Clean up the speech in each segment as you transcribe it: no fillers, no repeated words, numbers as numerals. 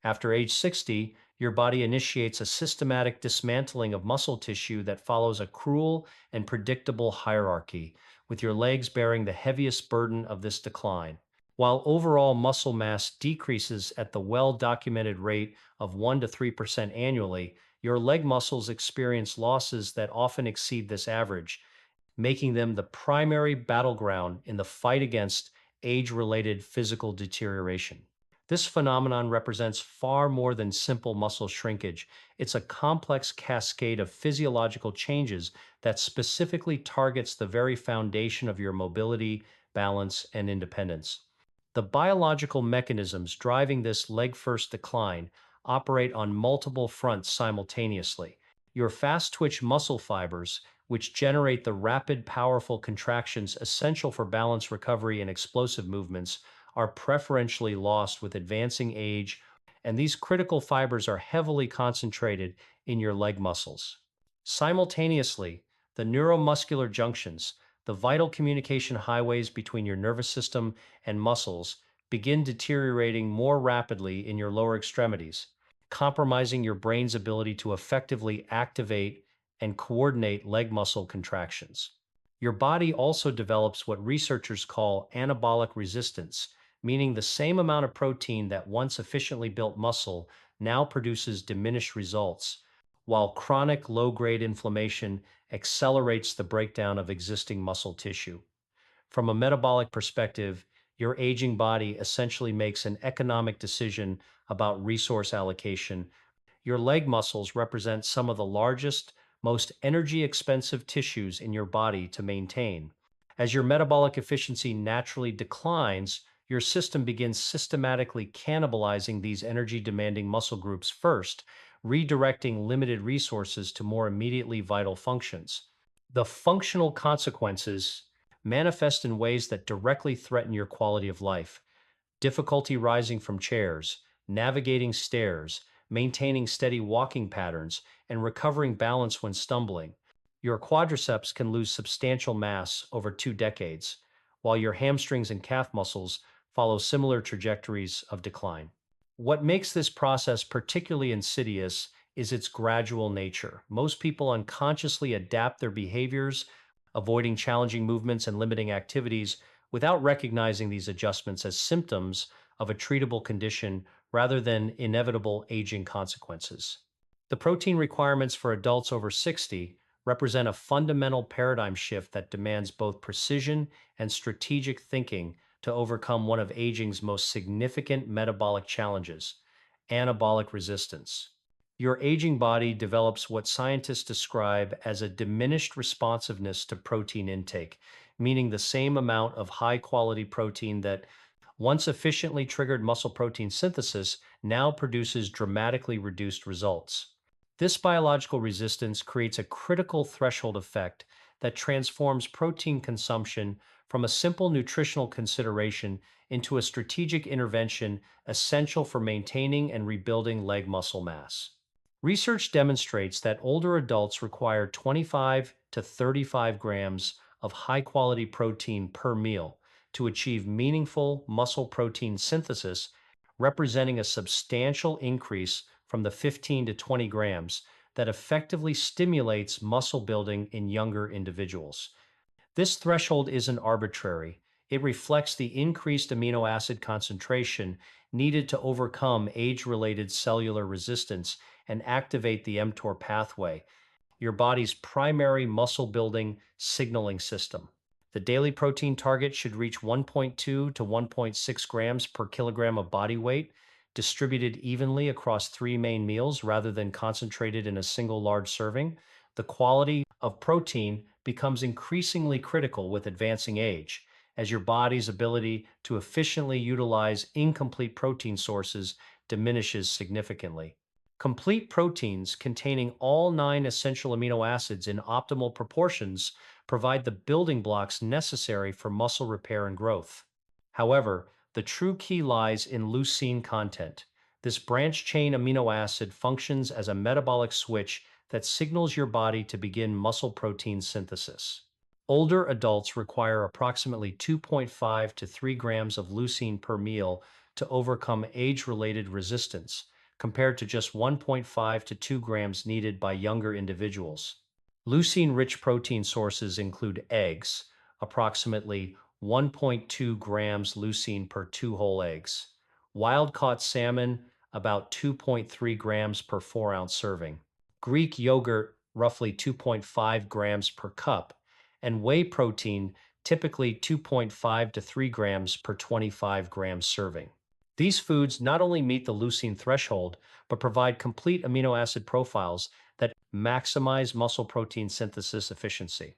After age 60, your body initiates a systematic dismantling of muscle tissue that follows a cruel and predictable hierarchy, with your legs bearing the heaviest burden of this decline. While overall muscle mass decreases at the well documented rate of 1 to 3% annually, your leg muscles experience losses that often exceed this average, making them the primary battleground in the fight against age related physical deterioration. This phenomenon represents far more than simple muscle shrinkage. It's a complex cascade of physiological changes that specifically targets the very foundation of your mobility, balance, and independence. The biological mechanisms driving this leg first decline operate on multiple fronts simultaneously. Your fast twitch muscle fibers, which generate the rapid, powerful contractions essential for balance recovery and explosive movements, are preferentially lost with advancing age, and these critical fibers are heavily concentrated in your leg muscles. Simultaneously, the neuromuscular junctions, the vital communication highways between your nervous system and muscles, begin deteriorating more rapidly in your lower extremities, compromising your brain's ability to effectively activate and coordinate leg muscle contractions. Your body also develops what researchers call anabolic resistance, meaning the same amount of protein that once efficiently built muscle now produces diminished results, while chronic low grade inflammation accelerates the breakdown of existing muscle tissue. From a metabolic perspective, your aging body essentially makes an economic decision about resource allocation. Your leg muscles represent some of the largest, most energy expensive tissues in your body to maintain. As your metabolic efficiency naturally declines, your system begins systematically cannibalizing these energy demanding muscle groups first, redirecting limited resources to more immediately vital functions. The functional consequences manifest in ways that directly threaten your quality of life. Difficulty rising from chairs, navigating stairs, maintaining steady walking patterns, and recovering balance when stumbling. Your quadriceps can lose substantial mass over 2 decades, while your hamstrings and calf muscles follow similar trajectories of decline. What makes this process particularly insidious is its gradual nature. Most people unconsciously adapt their behaviors, avoiding challenging movements and limiting activities without recognizing these adjustments as symptoms of a treatable condition rather than inevitable aging consequences. The protein requirements for adults over 60 represent a fundamental paradigm shift that demands both precision and strategic thinking to overcome one of aging's most significant metabolic challenges, anabolic resistance. Your aging body develops what scientists describe as a diminished responsiveness to protein intake, meaning the same amount of high quality protein that once efficiently triggered muscle protein synthesis now produces dramatically reduced results. This biological resistance creates a critical threshold effect that transforms protein consumption from a simple nutritional consideration into a strategic intervention essential for maintaining and rebuilding leg muscle mass. Research demonstrates that older adults require 25 to 35 grams of high quality protein per meal to achieve meaningful muscle protein synthesis, representing a substantial increase from the 15 to 20 grams that effectively stimulates muscle building in younger individuals. This threshold isn't arbitrary. It reflects the increased amino acid concentration needed to overcome age related cellular resistance and activate the mTOR pathway, your body's primary muscle building signaling system. The daily protein target should reach 1.2 to 1.6 grams per kilogram of body weight, distributed evenly across three main meals rather than concentrated in a single large serving. The quality of protein becomes increasingly critical with advancing age, as your body's ability to efficiently utilize incomplete protein sources diminishes significantly. Complete proteins containing all 9 essential amino acids in optimal proportions provide the building blocks necessary for muscle repair and growth. However, the true key lies in leucine content. This branch chain amino acid functions as a metabolic switch that signals your body to begin muscle protein synthesis. Older adults require approximately 2.5 to 3 grams of leucine per meal to overcome age-related resistance, compared to just 1.5 to 2 grams needed by younger individuals. Leucine-rich protein sources include eggs, approximately 1.2 grams leucine per 2 whole eggs; wild-caught salmon, about 2.3 grams per 4-ounce serving; Greek yogurt, roughly 2.5 grams per cup; and whey protein, typically 2.5 to 3 grams per 25 grams serving. These foods not only meet the leucine threshold, but provide complete amino acid profiles that maximize muscle protein synthesis efficiency.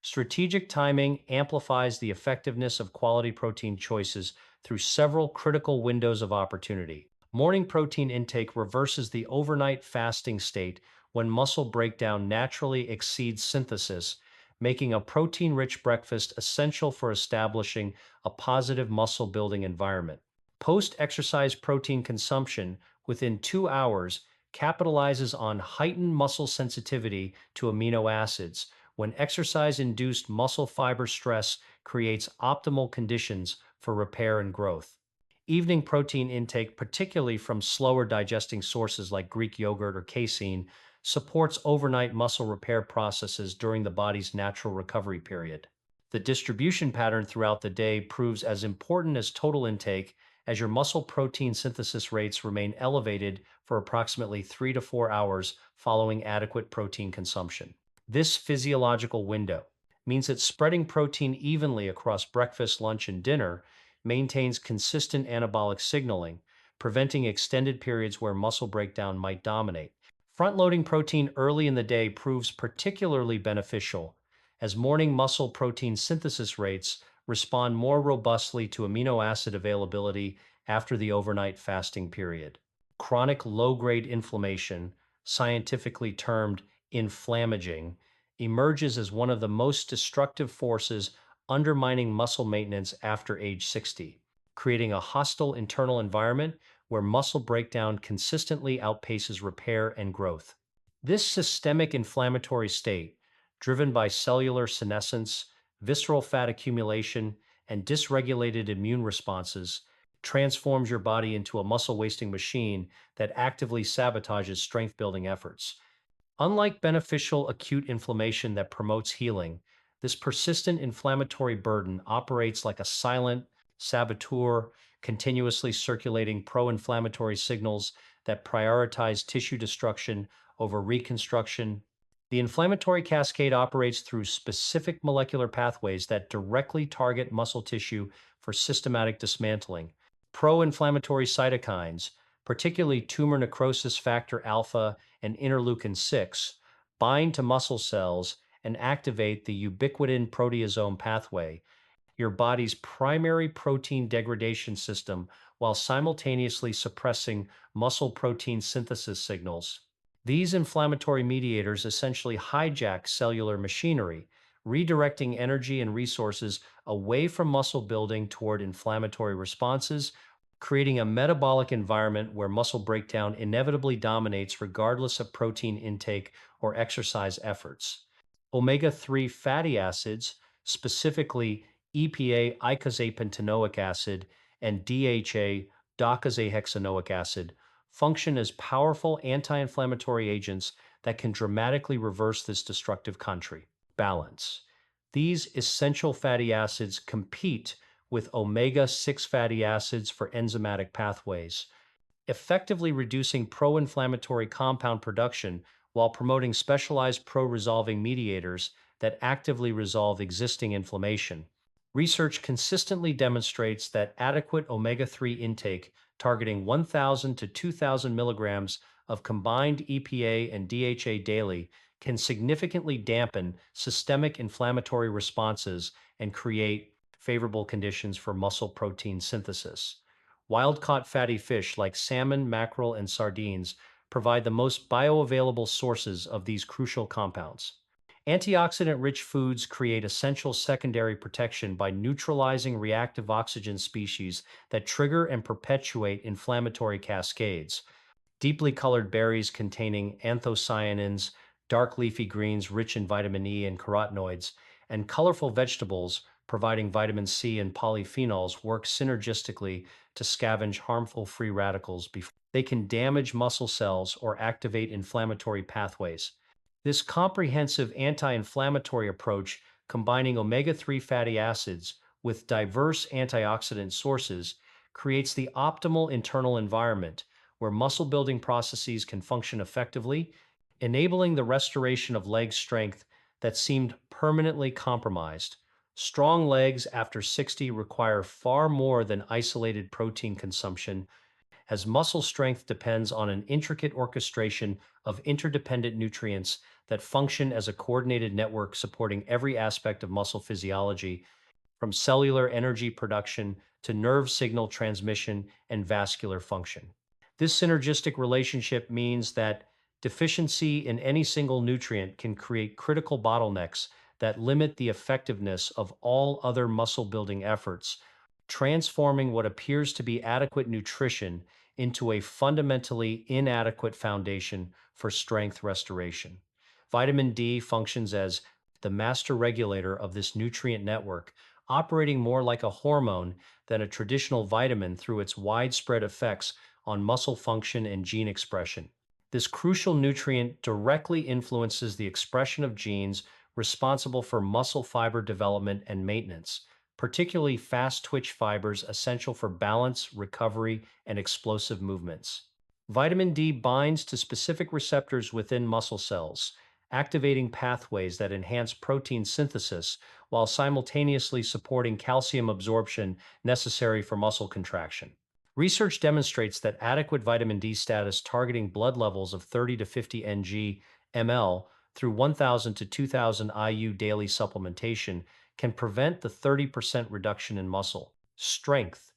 Strategic timing amplifies the effectiveness of quality protein choices through several critical windows of opportunity. Morning protein intake reverses the overnight fasting state when muscle breakdown naturally exceeds synthesis, making a protein rich breakfast essential for establishing a positive muscle building environment. Post exercise protein consumption within 2 hours capitalizes on heightened muscle sensitivity to amino acids when exercise induced muscle fiber stress creates optimal conditions for repair and growth. Evening protein intake, particularly from slower digesting sources like Greek yogurt or casein, supports overnight muscle repair processes during the body's natural recovery period. The distribution pattern throughout the day proves as important as total intake, as your muscle protein synthesis rates remain elevated for approximately 3 to 4 hours following adequate protein consumption. This physiological window means that spreading protein evenly across breakfast, lunch, and dinner maintains consistent anabolic signaling, preventing extended periods where muscle breakdown might dominate. Front-loading protein early in the day proves particularly beneficial, as morning muscle protein synthesis rates respond more robustly to amino acid availability after the overnight fasting period. Chronic low-grade inflammation, scientifically termed inflammaging, emerges as one of the most destructive forces undermining muscle maintenance after age 60, creating a hostile internal environment where muscle breakdown consistently outpaces repair and growth. This systemic inflammatory state, driven by cellular senescence, visceral fat accumulation, and dysregulated immune responses, transforms your body into a muscle wasting machine that actively sabotages strength building efforts. Unlike beneficial acute inflammation that promotes healing, this persistent inflammatory burden operates like a silent saboteur, continuously circulating pro inflammatory signals that prioritize tissue destruction over reconstruction. The inflammatory cascade operates through specific molecular pathways that directly target muscle tissue for systematic dismantling. Pro inflammatory cytokines, particularly tumor necrosis factor alpha and interleukin 6, bind to muscle cells and activate the ubiquitin proteasome pathway, your body's primary protein degradation system, while simultaneously suppressing muscle protein synthesis signals. These inflammatory mediators essentially hijack cellular machinery, redirecting energy and resources away from muscle building toward inflammatory responses, creating a metabolic environment where muscle breakdown inevitably dominates regardless of protein intake or exercise efforts. Omega 3 fatty acids, specifically EPA eicosapentaenoic acid and DHA docosahexaenoic acid, function as powerful anti inflammatory agents that can dramatically reverse this destructive country. Balance. These essential fatty acids compete with omega 6 fatty acids for enzymatic pathways, effectively reducing pro inflammatory compound production while promoting specialized pro resolving mediators that actively resolve existing inflammation. Research consistently demonstrates that adequate omega 3 intake targeting 1,000 to 2,000 milligrams of combined EPA and DHA daily can significantly dampen systemic inflammatory responses and create favorable conditions for muscle protein synthesis. Wild caught fatty fish like salmon, mackerel, and sardines provide the most bioavailable sources of these crucial compounds. Antioxidant rich foods create essential secondary protection by neutralizing reactive oxygen species that trigger and perpetuate inflammatory cascades. Deeply colored berries containing anthocyanins, dark leafy greens rich in vitamin E and carotenoids, and colorful vegetables providing vitamin C and polyphenols, work synergistically to scavenge harmful free radicals before they can damage muscle cells or activate inflammatory pathways. This comprehensive anti inflammatory approach, combining omega 3 fatty acids with diverse antioxidant sources, creates the optimal internal environment where muscle building processes can function effectively, enabling the restoration of leg strength that seemed permanently compromised. Strong legs after 60 require far more than isolated protein consumption, as muscle strength depends on an intricate orchestration of interdependent nutrients that function as a coordinated network supporting every aspect of muscle physiology, from cellular energy production to nerve signal transmission and vascular function. This synergistic relationship means that deficiency in any single nutrient can create critical bottlenecks that limit the effectiveness of all other muscle building efforts, transforming what appears to be adequate nutrition into a fundamentally inadequate foundation for strength restoration. Vitamin D functions as the master regulator of this nutrient network, operating more like a hormone than a traditional vitamin through its widespread effects on muscle function and gene expression. This crucial nutrient directly influences the expression of genes responsible for muscle fiber development and maintenance, particularly fast twitch fibers essential for balance, recovery, and explosive movements. Vitamin D binds to specific receptors within muscle cells, activating pathways that enhance protein synthesis while simultaneously supporting calcium absorption necessary for muscle contraction. Research demonstrates that adequate vitamin D status targeting blood levels of 30 to 50 ng/ml through 1000 to 2000 IU daily supplementation can prevent the 30% reduction in muscle strength,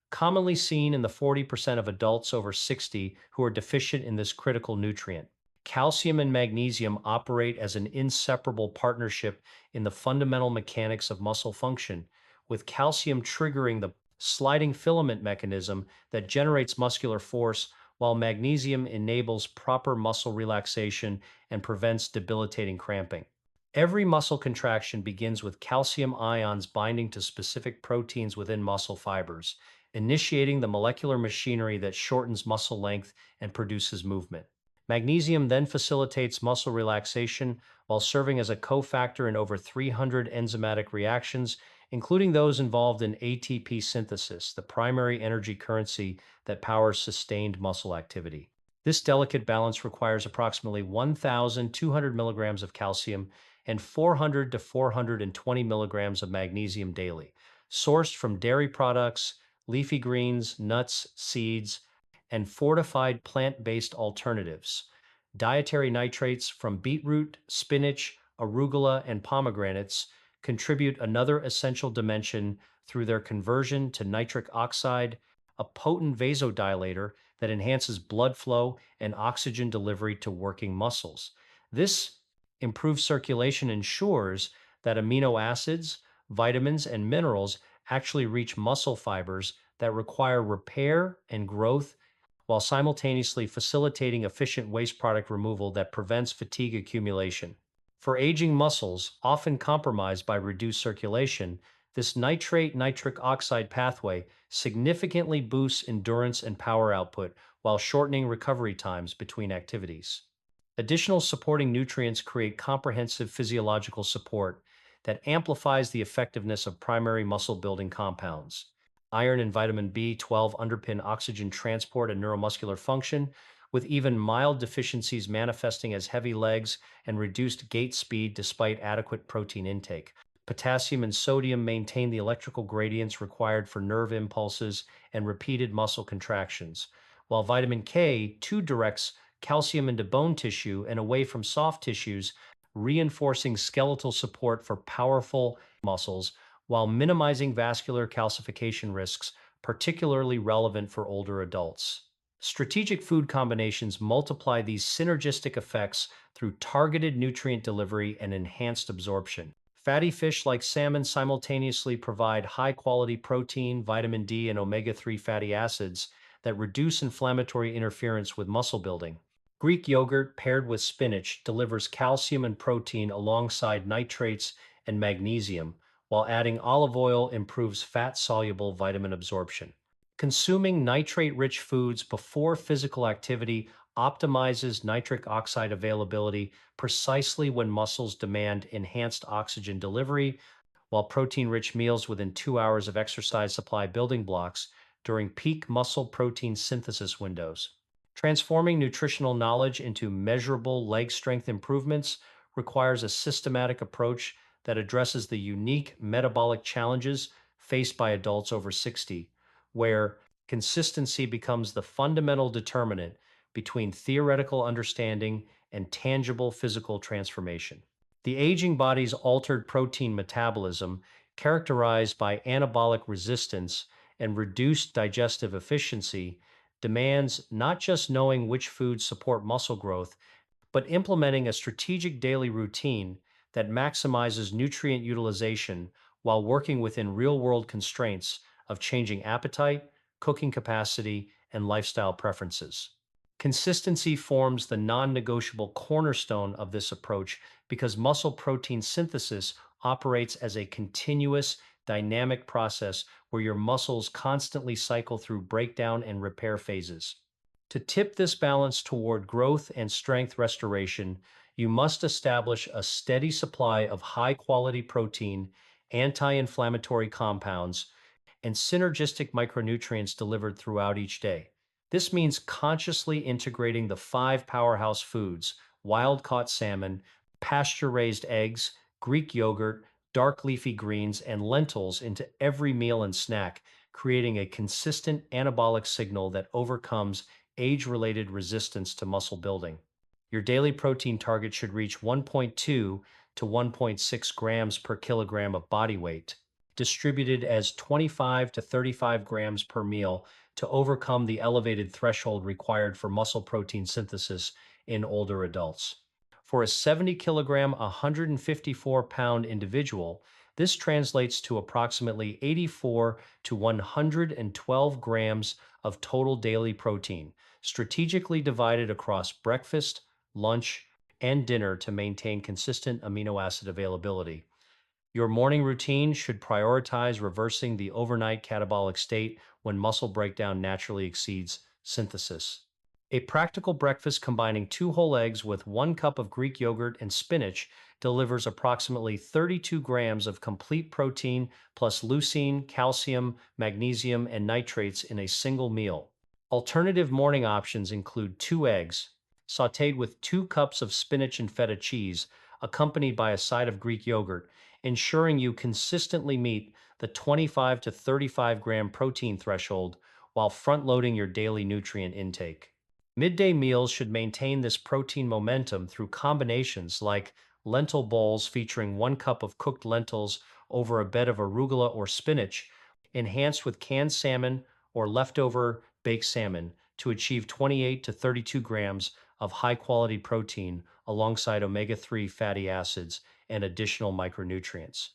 commonly seen in the 40% of adults over 60 who are deficient in this critical nutrient. Calcium and magnesium operate as an inseparable partnership in the fundamental mechanics of muscle function, with calcium triggering the sliding filament mechanism that generates muscular force, while magnesium enables proper muscle relaxation and prevents debilitating cramping. Every muscle contraction begins with calcium ions binding to specific proteins within muscle fibers, initiating the molecular machinery that shortens muscle length and produces movement. Magnesium then facilitates muscle relaxation while serving as a cofactor in over 300 enzymatic reactions, including those involved in ATP synthesis, the primary energy currency that powers sustained muscle activity. This delicate balance requires approximately 1,200 milligrams of calcium and 400 to 420 milligrams of magnesium daily, sourced from dairy products, leafy greens, nuts, seeds, and fortified plant-based alternatives. Dietary nitrates from beetroot, spinach, arugula, and pomegranates contribute another essential dimension through their conversion to nitric oxide, a potent vasodilator that enhances blood flow and oxygen delivery to working muscles. This improved circulation ensures that amino acids, vitamins, and minerals actually reach muscle fibers that require repair and growth, while simultaneously facilitating efficient waste product removal that prevents fatigue accumulation. For aging muscles, often compromised by reduced circulation, this nitrate nitric oxide pathway significantly boosts endurance and power output while shortening recovery times between activities. Additional supporting nutrients create comprehensive physiological support that amplifies the effectiveness of primary muscle building compounds. Iron and vitamin B12 underpin oxygen transport and neuromuscular function, with even mild deficiencies manifesting as heavy legs and reduced gait speed despite adequate protein intake. Potassium and sodium maintain the electrical gradients required for nerve impulses and repeated muscle contractions, while vitamin K too directs calcium into bone tissue and away from soft tissues, reinforcing skeletal support for powerful muscles while minimizing vascular calcification risks, particularly relevant for older adults. Strategic food combinations multiply these synergistic effects through targeted nutrient delivery and enhanced absorption. Fatty fish like salmon simultaneously provide high quality protein, vitamin D, and omega 3 fatty acids that reduce inflammatory interference with muscle building. Greek yogurt paired with spinach delivers calcium and protein alongside nitrates and magnesium, while adding olive oil improves fat-soluble vitamin absorption. Consuming nitrate-rich foods before physical activity optimizes nitric oxide availability precisely when muscles demand enhanced oxygen delivery, while protein-rich meals within 2 hours of exercise supply building blocks during peak muscle protein synthesis windows. Transforming nutritional knowledge into measurable leg strength improvements requires a systematic approach that addresses the unique metabolic challenges faced by adults over 60, where consistency becomes the fundamental determinant between theoretical understanding and tangible physical transformation. The aging body's altered protein metabolism, characterized by anabolic resistance and reduced digestive efficiency, demands not just knowing which foods support muscle growth, but implementing a strategic daily routine that maximizes nutrient utilization while working within real world constraints of changing appetite, cooking capacity, and lifestyle preferences. Consistency forms the non negotiable cornerstone of this approach because muscle protein synthesis operates as a continuous, dynamic process where your muscles constantly cycle through breakdown and repair phases. To tip this balance toward growth and strength restoration, you must establish a steady supply of high quality protein, anti inflammatory compounds, and synergistic micronutrients delivered throughout each day. This means consciously integrating the five powerhouse foods: wild caught salmon, pasture raised eggs, Greek yogurt, dark leafy greens, and lentils into every meal and snack, creating a consistent anabolic signal that overcomes age related resistance to muscle building. Your daily protein target should reach 1.2 to 1.6 grams per kilogram of body weight, distributed as 25 to 35 grams per meal to overcome the elevated threshold required for muscle protein synthesis in older adults. For a 70 kilogram, 154-pound individual, this translates to approximately 84 to 112 grams of total daily protein, strategically divided across breakfast, lunch, and dinner to maintain consistent amino acid availability. Your morning routine should prioritize reversing the overnight catabolic state when muscle breakdown naturally exceeds synthesis. A practical breakfast combining 2 whole eggs with 1 cup of Greek yogurt and spinach delivers approximately 32 grams of complete protein plus leucine, calcium, magnesium, and nitrates in a single meal. Alternative morning options include 2 eggs, sauteed with 2 cups of spinach and feta cheese, accompanied by a side of Greek yogurt, ensuring you consistently meet the 25 to 35 gram protein threshold while front loading your daily nutrient intake. Midday meals should maintain this protein momentum through combinations like lentil bowls featuring 1 cup of cooked lentils over a bed of arugula or spinach, enhanced with canned salmon or leftover baked salmon to achieve 28 to 32 grams of high quality protein alongside omega 3 fatty acids and additional micronutrients.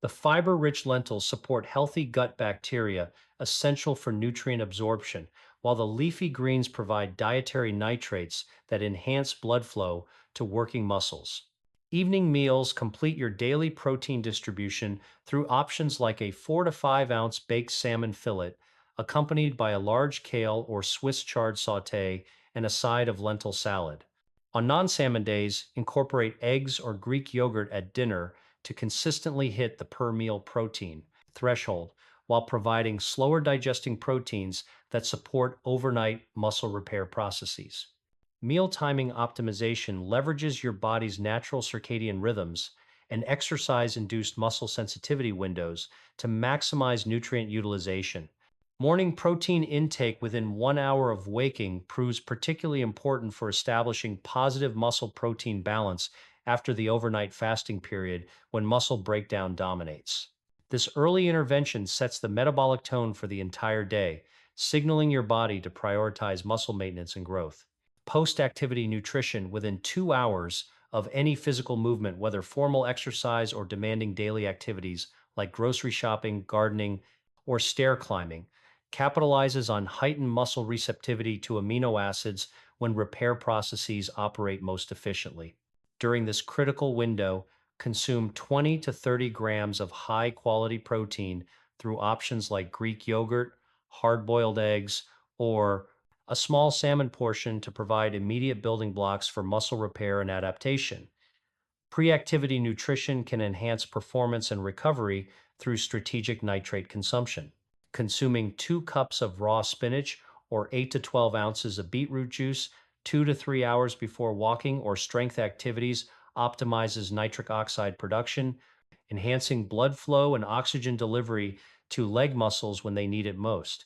The fiber rich lentils support healthy gut bacteria essential for nutrient absorption, while the leafy greens provide dietary nitrates that enhance blood flow to working muscles. Evening meals complete your daily protein distribution through options like a 4 to 5 ounce baked salmon fillet, accompanied by a large kale or Swiss chard saute and a side of lentil salad. On non salmon days, incorporate eggs or Greek yogurt at dinner to consistently hit the per meal protein threshold while providing slower digesting proteins that support overnight muscle repair processes. Meal timing optimization leverages your body's natural circadian rhythms and exercise induced muscle sensitivity windows to maximize nutrient utilization. Morning protein intake within 1 hour of waking proves particularly important for establishing positive muscle protein balance after the overnight fasting period when muscle breakdown dominates. This early intervention sets the metabolic tone for the entire day, signaling your body to prioritize muscle maintenance and growth. Post activity nutrition within 2 hours of any physical movement, whether formal exercise or demanding daily activities like grocery shopping, gardening, or stair climbing, capitalizes on heightened muscle receptivity to amino acids when repair processes operate most efficiently. During this critical window, Consume 20 to 30 grams of high quality protein through options like Greek yogurt, hard boiled eggs, or a small salmon portion to provide immediate building blocks for muscle repair and adaptation. Pre-activity nutrition can enhance performance and recovery through strategic nitrate consumption. Consuming 2 cups of raw spinach or 8 to 12 ounces of beetroot juice 2 to 3 hours before walking or strength activities optimizes nitric oxide production, enhancing blood flow and oxygen delivery to leg muscles when they need it most.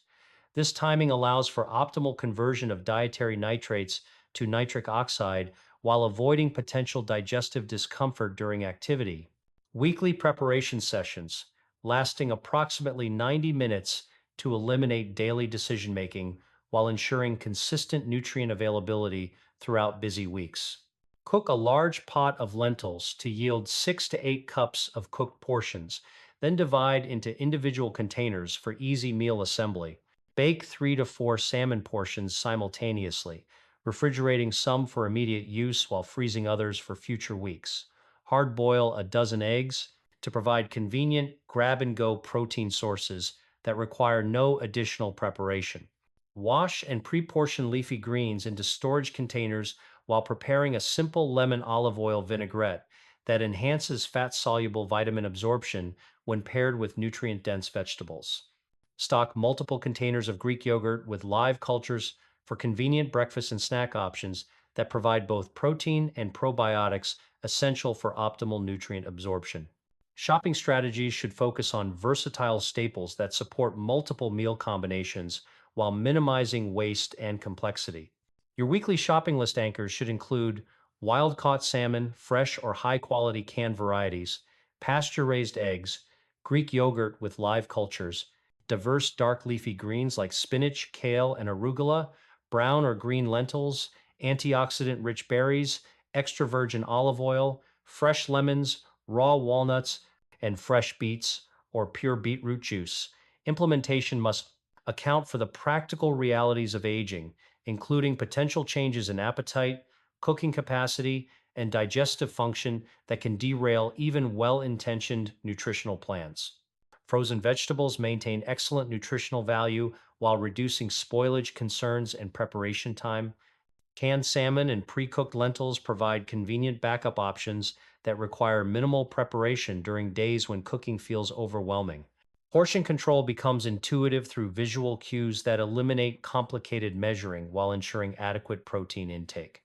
This timing allows for optimal conversion of dietary nitrates to nitric oxide while avoiding potential digestive discomfort during activity. Weekly preparation sessions, lasting approximately 90 minutes to eliminate daily decision making while ensuring consistent nutrient availability throughout busy weeks. Cook a large pot of lentils to yield 6 to 8 cups of cooked portions, then divide into individual containers for easy meal assembly. Bake 3 to 4 salmon portions simultaneously, refrigerating some for immediate use while freezing others for future weeks. Hard boil a dozen eggs to provide convenient grab and go protein sources that require no additional preparation. Wash and pre portion leafy greens into storage containers while preparing a simple lemon olive oil vinaigrette that enhances fat soluble vitamin absorption when paired with nutrient dense vegetables. Stock multiple containers of Greek yogurt with live cultures for convenient breakfast and snack options that provide both protein and probiotics essential for optimal nutrient absorption. Shopping strategies should focus on versatile staples that support multiple meal combinations while minimizing waste and complexity. Your weekly shopping list anchors should include wild caught salmon, fresh or high quality canned varieties, pasture raised eggs, Greek yogurt with live cultures, diverse dark leafy greens like spinach, kale, and arugula, brown or green lentils, antioxidant rich berries, extra virgin olive oil, fresh lemons, raw walnuts, and fresh beets or pure beetroot juice. Implementation must account for the practical realities of aging, including potential changes in appetite, cooking capacity, and digestive function that can derail even well intentioned nutritional plans. Frozen vegetables maintain excellent nutritional value while reducing spoilage concerns and preparation time. Canned salmon and pre cooked lentils provide convenient backup options that require minimal preparation during days when cooking feels overwhelming. Portion control becomes intuitive through visual cues that eliminate complicated measuring while ensuring adequate protein intake.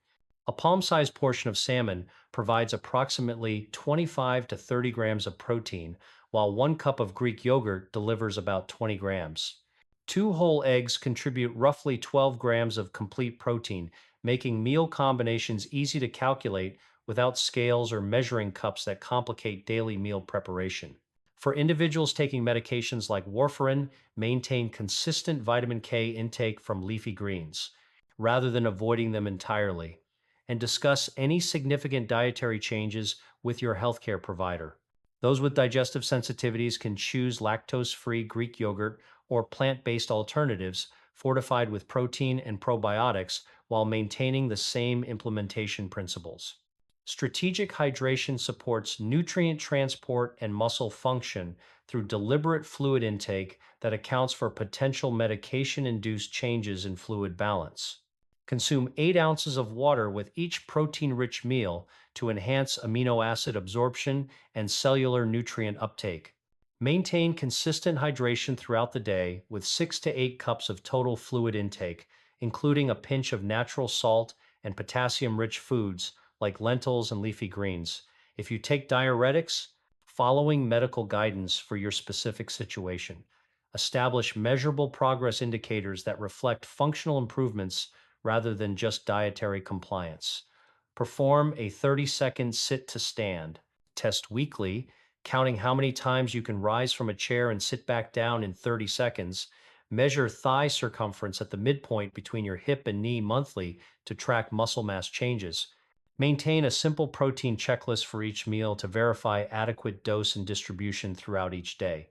A palm sized portion of salmon provides approximately 25 to 30 grams of protein, while 1 cup of Greek yogurt delivers about 20 grams. 2 whole eggs contribute roughly 12 grams of complete protein, making meal combinations easy to calculate without scales or measuring cups that complicate daily meal preparation. For individuals taking medications like warfarin, maintain consistent vitamin K intake from leafy greens, rather than avoiding them entirely, and discuss any significant dietary changes with your healthcare provider. Those with digestive sensitivities can choose lactose free Greek yogurt or plant based alternatives fortified with protein and probiotics while maintaining the same implementation principles. Strategic hydration supports nutrient transport and muscle function through deliberate fluid intake that accounts for potential medication induced changes in fluid balance. Consume 8 ounces of water with each protein rich meal to enhance amino acid absorption and cellular nutrient uptake. Maintain consistent hydration throughout the day with 6 to 8 cups of total fluid intake, including a pinch of natural salt and potassium rich foods like lentils and leafy greens. If you take diuretics, following medical guidance for your specific situation. Establish measurable progress indicators that reflect functional improvements rather than just dietary compliance. Perform a 30-second sit to stand test weekly, counting how many times you can rise from a chair and sit back down in 30 seconds. Measure thigh circumference at the midpoint between your hip and knee monthly to track muscle mass changes. Maintain a simple protein checklist for each meal to verify adequate dose and distribution throughout each day.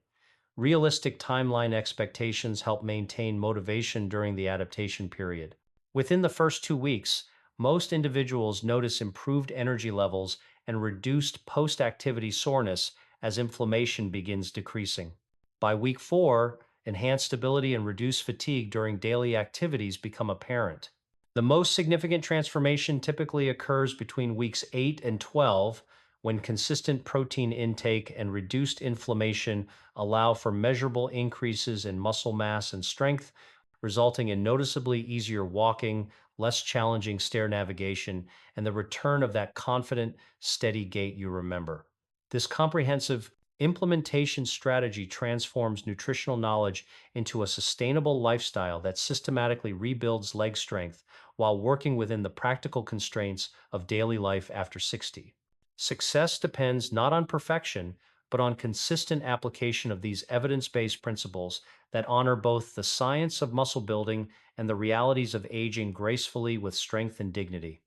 Realistic timeline expectations help maintain motivation during the adaptation period. Within the first 2 weeks, most individuals notice improved energy levels and reduced post activity soreness as inflammation begins decreasing. By week 4, enhanced stability and reduced fatigue during daily activities become apparent. The most significant transformation typically occurs between weeks 8 and 12 when consistent protein intake and reduced inflammation allow for measurable increases in muscle mass and strength, resulting in noticeably easier walking, less challenging stair navigation, and the return of that confident, steady gait you remember. This comprehensive implementation strategy transforms nutritional knowledge into a sustainable lifestyle that systematically rebuilds leg strength while working within the practical constraints of daily life after 60. Success depends not on perfection, but on consistent application of these evidence based principles that honor both the science of muscle building and the realities of aging gracefully with strength and dignity.